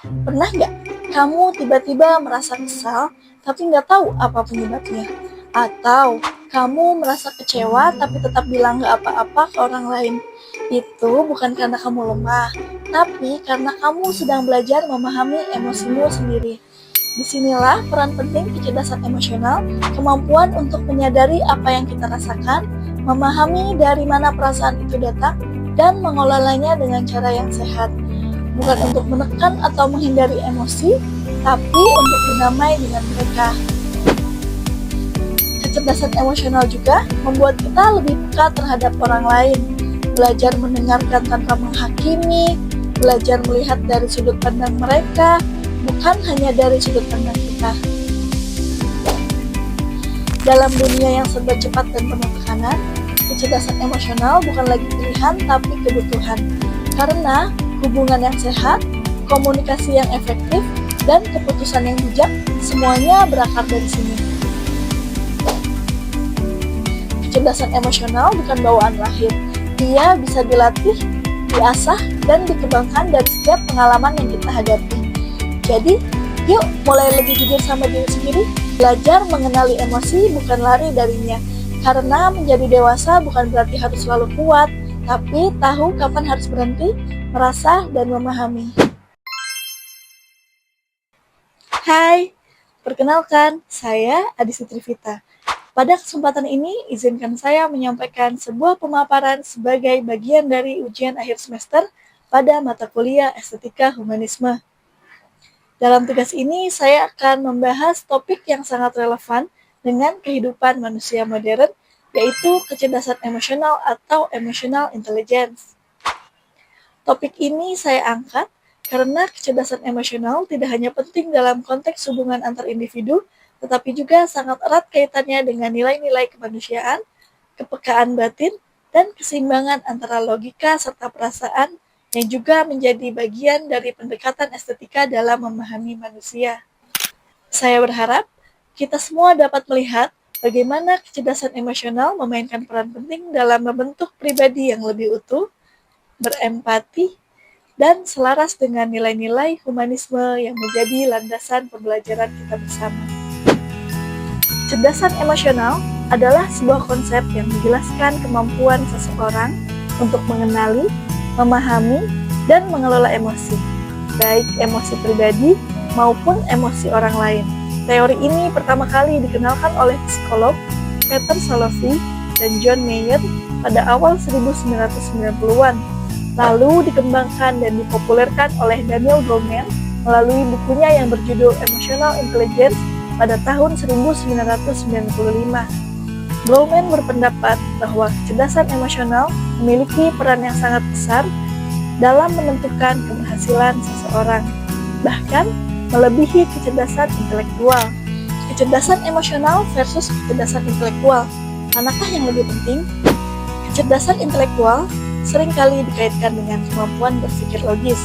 Pernah nggak kamu tiba-tiba merasa kesal tapi nggak tahu apa penyebabnya? Atau kamu merasa kecewa tapi tetap bilang nggak apa-apa ke orang lain? Itu bukan karena kamu lemah, tapi karena kamu sedang belajar memahami emosimu sendiri. Disinilah peran penting kecerdasan emosional, kemampuan untuk menyadari apa yang kita rasakan, memahami dari mana perasaan itu datang, dan mengelolanya dengan cara yang sehat. Bukan untuk menekan atau menghindari emosi, tapi untuk berdamai dengan mereka. Kecerdasan emosional juga membuat kita lebih peka terhadap orang lain, belajar mendengarkan tanpa menghakimi, belajar melihat dari sudut pandang mereka, bukan hanya dari sudut pandang kita. Dalam dunia yang serba cepat dan penuh tekanan, kecerdasan emosional bukan lagi pilihan tapi kebutuhan. Karena hubungan yang sehat, komunikasi yang efektif, dan keputusan yang bijak, semuanya berakar dari sini. Kecerdasan emosional bukan bawaan lahir. Dia bisa dilatih, diasah, dan dikembangkan dari setiap pengalaman yang kita hadapi. Jadi, yuk mulai lebih jujur sama diri sendiri, belajar mengenali emosi bukan lari darinya. Karena menjadi dewasa bukan berarti harus selalu kuat, tapi tahu kapan harus berhenti, merasa, dan memahami. Hai, perkenalkan, saya Adisi Trivita. Pada kesempatan ini, izinkan saya menyampaikan sebuah pemaparan sebagai bagian dari ujian akhir semester pada mata kuliah Estetika Humanisme. Dalam tugas ini, saya akan membahas topik yang sangat relevan dengan kehidupan manusia modern, yaitu kecerdasan emosional atau emotional intelligence. Topik ini saya angkat karena kecerdasan emosional tidak hanya penting dalam konteks hubungan antar individu, tetapi juga sangat erat kaitannya dengan nilai-nilai kemanusiaan, kepekaan batin, dan keseimbangan antara logika serta perasaan yang juga menjadi bagian dari pendekatan estetika dalam memahami manusia. Saya berharap kita semua dapat melihat bagaimana kecerdasan emosional memainkan peran penting dalam membentuk pribadi yang lebih utuh, berempati, dan selaras dengan nilai-nilai humanisme yang menjadi landasan pembelajaran kita bersama. Kecerdasan emosional adalah sebuah konsep yang menjelaskan kemampuan seseorang untuk mengenali, memahami, dan mengelola emosi, baik emosi pribadi maupun emosi orang lain. Teori ini pertama kali dikenalkan oleh psikolog Peter Salovey dan John Mayer pada awal 1990-an, lalu dikembangkan dan dipopulerkan oleh Daniel Goleman melalui bukunya yang berjudul Emotional Intelligence pada tahun 1995. Goleman berpendapat bahwa kecerdasan emosional memiliki peran yang sangat besar dalam menentukan keberhasilan seseorang, bahkan melebihi kecerdasan intelektual. Kecerdasan emosional versus kecerdasan intelektual. Manakah yang lebih penting? Kecerdasan intelektual seringkali dikaitkan dengan kemampuan berpikir logis,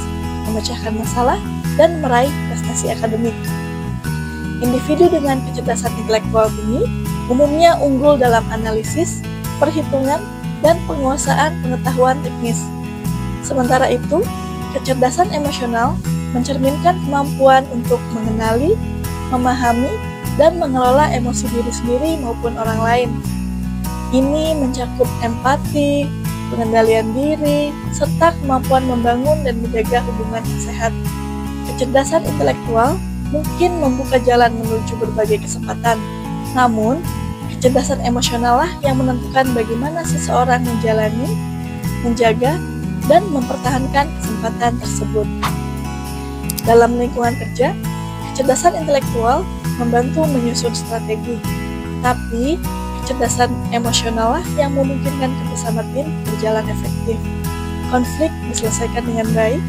memecahkan masalah, dan meraih prestasi akademik. Individu dengan kecerdasan intelektual ini umumnya unggul dalam analisis, perhitungan, dan penguasaan pengetahuan teknis. Sementara itu, kecerdasan emosional mencerminkan kemampuan untuk mengenali, memahami, dan mengelola emosi diri sendiri maupun orang lain. Ini mencakup empati, pengendalian diri, serta kemampuan membangun dan menjaga hubungan yang sehat. Kecerdasan intelektual mungkin membuka jalan menuju berbagai kesempatan, namun kecerdasan emosional lah yang menentukan bagaimana seseorang menjalani, menjaga, dan mempertahankan kesempatan tersebut. Dalam lingkungan kerja, kecerdasan intelektual membantu menyusun strategi, tapi kecerdasan emosional lah yang memungkinkan kerjasama tim berjalan efektif, konflik diselesaikan dengan baik,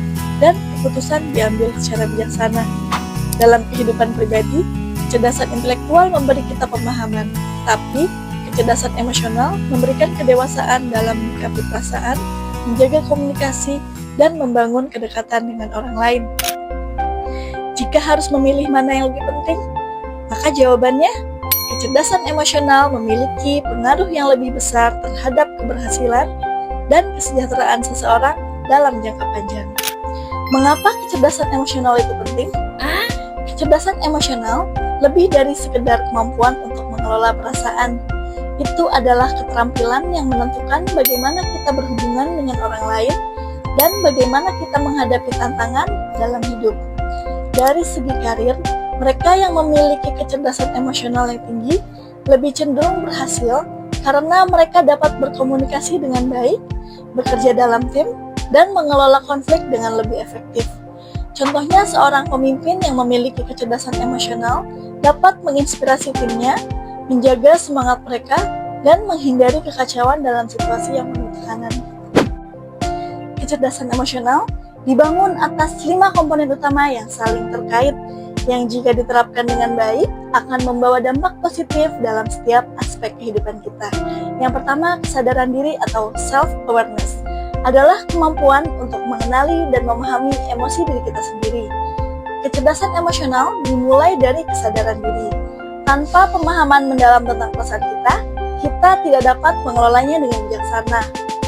dan keputusan diambil secara bijaksana. Dalam kehidupan pribadi, kecerdasan intelektual memberi kita pemahaman, tapi kecerdasan emosional memberikan kedewasaan dalam menyikapi perasaan, menjaga komunikasi, dan membangun kedekatan dengan orang lain. Jika harus memilih mana yang lebih penting, maka jawabannya, kecerdasan emosional memiliki pengaruh yang lebih besar terhadap keberhasilan dan kesejahteraan seseorang dalam jangka panjang. Mengapa kecerdasan emosional itu penting? Kecerdasan emosional lebih dari sekedar kemampuan untuk mengelola perasaan. Itu adalah keterampilan yang menentukan bagaimana kita berhubungan dengan orang lain dan bagaimana kita menghadapi tantangan dalam hidup. Dari segi karir, mereka yang memiliki kecerdasan emosional yang tinggi lebih cenderung berhasil karena mereka dapat berkomunikasi dengan baik, bekerja dalam tim, dan mengelola konflik dengan lebih efektif. Contohnya, seorang pemimpin yang memiliki kecerdasan emosional dapat menginspirasi timnya, menjaga semangat mereka, dan menghindari kekacauan dalam situasi yang penuh tekanan. Kecerdasan emosional dibangun atas 5 komponen utama yang saling terkait, yang jika diterapkan dengan baik akan membawa dampak positif dalam setiap aspek kehidupan kita. Yang pertama, kesadaran diri atau self-awareness adalah kemampuan untuk mengenali dan memahami emosi diri kita sendiri. Kecerdasan emosional dimulai dari kesadaran diri. Tanpa pemahaman mendalam tentang perasaan kita tidak dapat mengelolanya dengan bijaksana.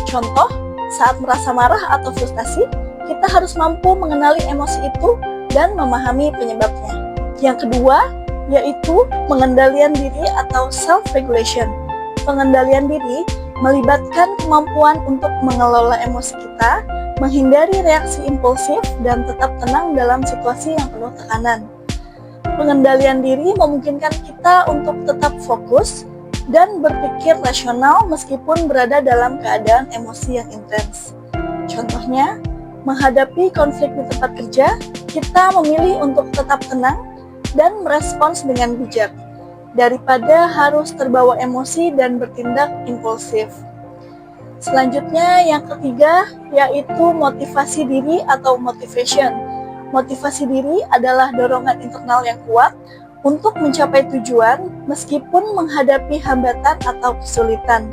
Contoh, saat merasa marah atau frustasi, kita harus mampu mengenali emosi itu dan memahami penyebabnya. Yang kedua, yaitu pengendalian diri atau self-regulation. Pengendalian diri melibatkan kemampuan untuk mengelola emosi kita, menghindari reaksi impulsif, dan tetap tenang dalam situasi yang penuh tekanan. Pengendalian diri memungkinkan kita untuk tetap fokus dan berpikir rasional meskipun berada dalam keadaan emosi yang intens. Contohnya, menghadapi konflik di tempat kerja, kita memilih untuk tetap tenang dan merespons dengan bijak, daripada harus terbawa emosi dan bertindak impulsif. Selanjutnya, yang ketiga, yaitu motivasi diri atau motivation. Motivasi diri adalah dorongan internal yang kuat untuk mencapai tujuan meskipun menghadapi hambatan atau kesulitan.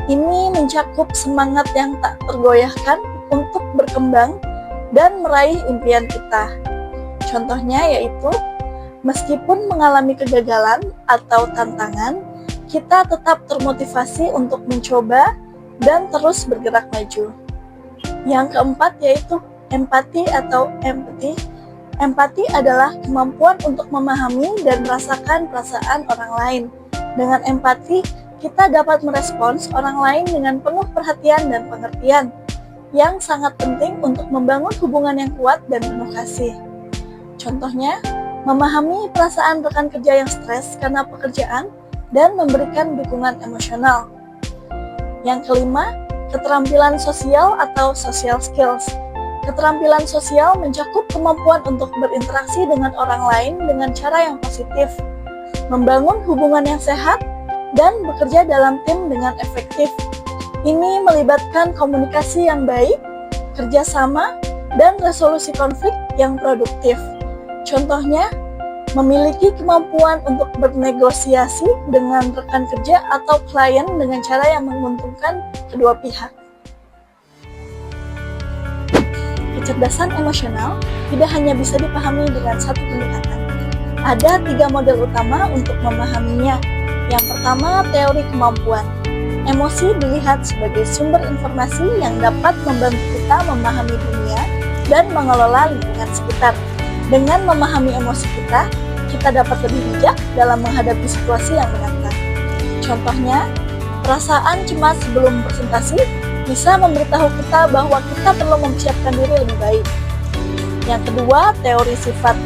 Ini mencakup semangat yang tak tergoyahkan untuk berkembang dan meraih impian kita. Contohnya yaitu, meskipun mengalami kegagalan atau tantangan, kita tetap termotivasi untuk mencoba dan terus bergerak maju. Yang keempat yaitu empati atau empathy. Empati adalah kemampuan untuk memahami dan merasakan perasaan orang lain. Dengan empati, kita dapat merespons orang lain dengan penuh perhatian dan pengertian, yang sangat penting untuk membangun hubungan yang kuat dan penuh kasih. Contohnya, memahami perasaan rekan kerja yang stres karena pekerjaan dan memberikan dukungan emosional. Yang kelima, keterampilan sosial atau social skills. Keterampilan sosial mencakup kemampuan untuk berinteraksi dengan orang lain dengan cara yang positif, membangun hubungan yang sehat, dan bekerja dalam tim dengan efektif. Ini melibatkan komunikasi yang baik, kerjasama, dan resolusi konflik yang produktif. Contohnya, memiliki kemampuan untuk bernegosiasi dengan rekan kerja atau klien dengan cara yang menguntungkan kedua pihak. Kecerdasan emosional tidak hanya bisa dipahami dengan satu pendekatan. Ada 3 model utama untuk memahaminya. Yang pertama, teori kemampuan. Emosi dilihat sebagai sumber informasi yang dapat membantu kita memahami dunia dan mengelola lingkungan sekitar. Dengan memahami emosi kita dapat lebih bijak dalam menghadapi situasi yang menantang. Contohnya, perasaan cemas sebelum presentasi bisa memberitahu kita bahwa kita perlu mempersiapkan diri lebih baik. Yang kedua, teori sifat.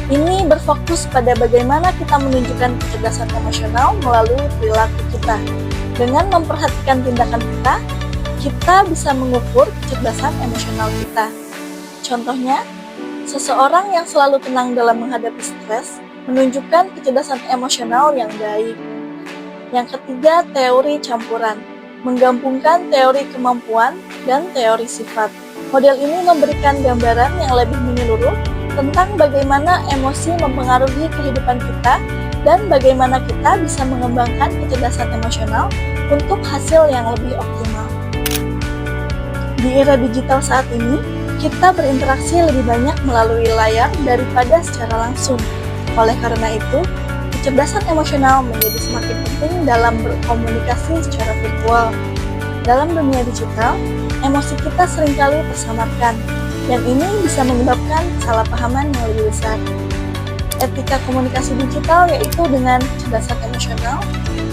Ini berfokus pada bagaimana kita menunjukkan kecerdasan emosional melalui perilaku kita. Dengan memperhatikan tindakan kita bisa mengukur kecerdasan emosional kita. Contohnya, seseorang yang selalu tenang dalam menghadapi stres menunjukkan kecerdasan emosional yang baik. Yang ketiga, teori campuran. Menggabungkan teori kemampuan dan teori sifat. Model ini memberikan gambaran yang lebih menyeluruh tentang bagaimana emosi mempengaruhi kehidupan kita dan bagaimana kita bisa mengembangkan kecerdasan emosional untuk hasil yang lebih optimal. Di era digital saat ini, kita berinteraksi lebih banyak melalui layar daripada secara langsung. Oleh karena itu, kecerdasan emosional menjadi semakin penting dalam berkomunikasi secara virtual. Dalam dunia digital, emosi kita seringkali tersamarkan. Yang ini bisa menyebabkan kesalahpahaman yang lebih besar. Etika komunikasi digital yaitu dengan kecerdasan emosional,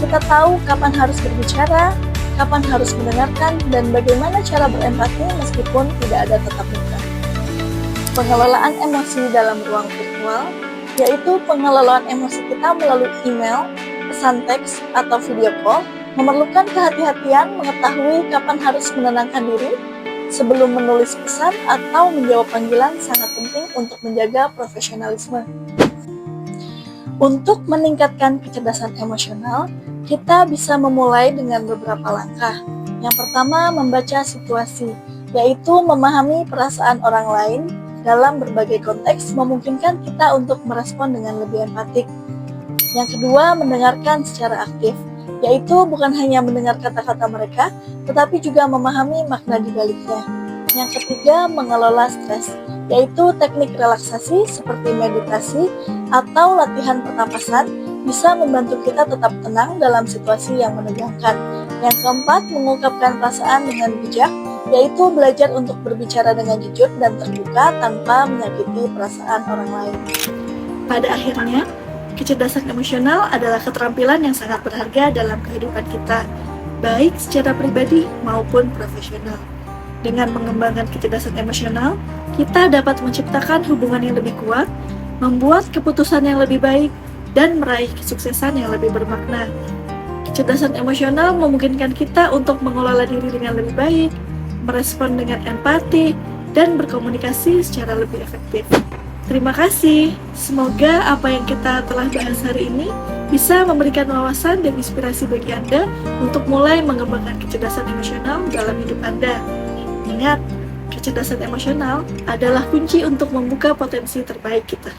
kita tahu kapan harus berbicara, kapan harus mendengarkan, dan bagaimana cara berempati meskipun tidak ada tatap muka. Pengelolaan emosi dalam ruang virtual, yaitu pengelolaan emosi kita melalui email, pesan teks, atau video call, memerlukan kehati-hatian mengetahui kapan harus menenangkan diri sebelum menulis pesan atau menjawab panggilan sangat penting untuk menjaga profesionalisme. Untuk meningkatkan kecerdasan emosional, kita bisa memulai dengan beberapa langkah. Yang pertama, membaca situasi, yaitu memahami perasaan orang lain dalam berbagai konteks memungkinkan kita untuk merespon dengan lebih empatik. Yang kedua, mendengarkan secara aktif, yaitu bukan hanya mendengar kata-kata mereka, tetapi juga memahami makna di baliknya. Yang ketiga, mengelola stres, yaitu teknik relaksasi seperti meditasi atau latihan pernapasan bisa membantu kita tetap tenang dalam situasi yang menegangkan. Yang keempat, mengungkapkan perasaan dengan bijak, yaitu belajar untuk berbicara dengan jujur dan terbuka tanpa menyakiti perasaan orang lain. Pada akhirnya, kecerdasan emosional adalah keterampilan yang sangat berharga dalam kehidupan kita, baik secara pribadi maupun profesional. Dengan mengembangkan kecerdasan emosional, kita dapat menciptakan hubungan yang lebih kuat, membuat keputusan yang lebih baik, dan meraih kesuksesan yang lebih bermakna. Kecerdasan emosional memungkinkan kita untuk mengelola diri dengan lebih baik, merespon dengan empati, dan berkomunikasi secara lebih efektif. Terima kasih. Semoga apa yang kita telah bahas hari ini bisa memberikan wawasan dan inspirasi bagi Anda untuk mulai mengembangkan kecerdasan emosional dalam hidup Anda. Ingat, kecerdasan emosional adalah kunci untuk membuka potensi terbaik kita.